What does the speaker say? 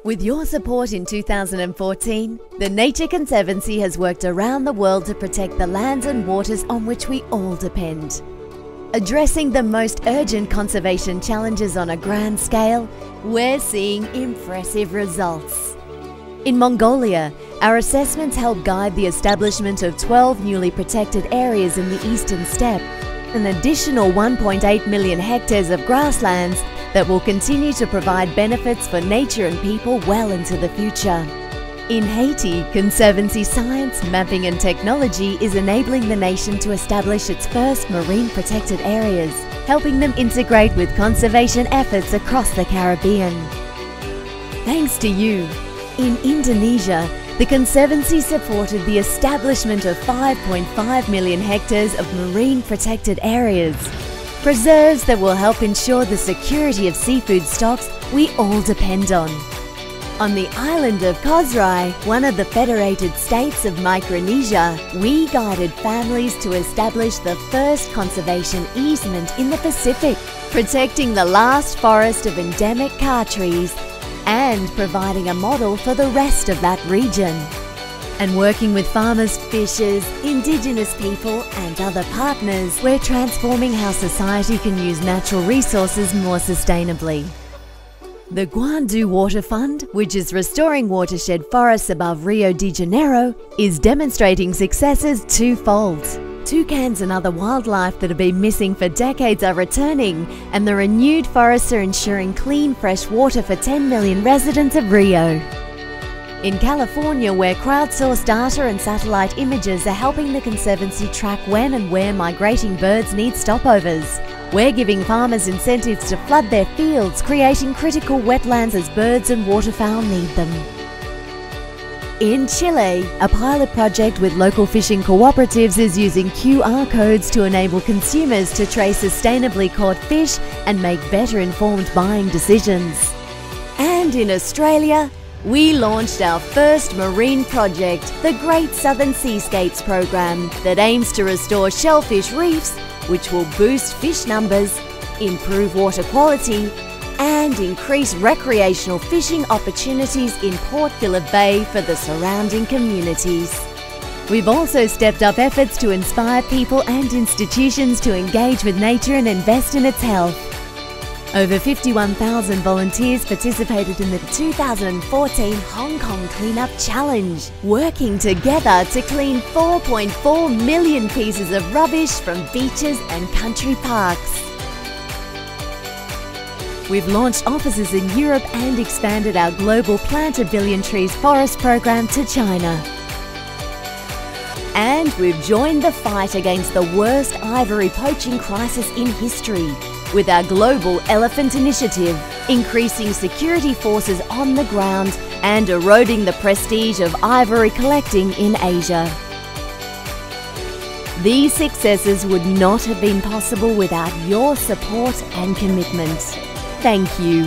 With your support in 2014, the Nature Conservancy has worked around the world to protect the lands and waters on which we all depend. Addressing the most urgent conservation challenges on a grand scale, we're seeing impressive results. In Mongolia, our assessments help guide the establishment of 12 newly protected areas in the eastern steppe, an additional 1.8 million hectares of grasslands that will continue to provide benefits for nature and people well into the future. In Haiti, Conservancy science, mapping and technology is enabling the nation to establish its first marine protected areas, helping them integrate with conservation efforts across the Caribbean. Thanks to you, in Indonesia, the Conservancy supported the establishment of 5.5 million hectares of marine protected areas, preserves that will help ensure the security of seafood stocks we all depend on. On the island of Kozrai, one of the federated states of Micronesia, we guided families to establish the first conservation easement in the Pacific, protecting the last forest of endemic ka trees and providing a model for the rest of that region. And working with farmers, fishers, indigenous people and other partners, we're transforming how society can use natural resources more sustainably. The Guandu Water Fund, which is restoring watershed forests above Rio de Janeiro, is demonstrating successes twofold. Toucans and other wildlife that have been missing for decades are returning, and the renewed forests are ensuring clean, fresh water for 10 million residents of Rio. In California, where crowdsourced data and satellite images are helping the Conservancy track when and where migrating birds need stopovers, we're giving farmers incentives to flood their fields, creating critical wetlands as birds and waterfowl need them. In Chile, a pilot project with local fishing cooperatives is using QR codes to enable consumers to trace sustainably caught fish and make better informed buying decisions. And in Australia, we launched our first marine project, the Great Southern Seascapes program, that aims to restore shellfish reefs, which will boost fish numbers, improve water quality, and increase recreational fishing opportunities in Port Phillip Bay for the surrounding communities. We've also stepped up efforts to inspire people and institutions to engage with nature and invest in its health. Over 51,000 volunteers participated in the 2014 Hong Kong Cleanup Challenge, working together to clean 4.4 million pieces of rubbish from beaches and country parks. We've launched offices in Europe and expanded our global Plant a Billion Trees forest program to China. And we've joined the fight against the worst ivory poaching crisis in history, with our global elephant initiative, increasing security forces on the ground and eroding the prestige of ivory collecting in Asia. These successes would not have been possible without your support and commitment. Thank you.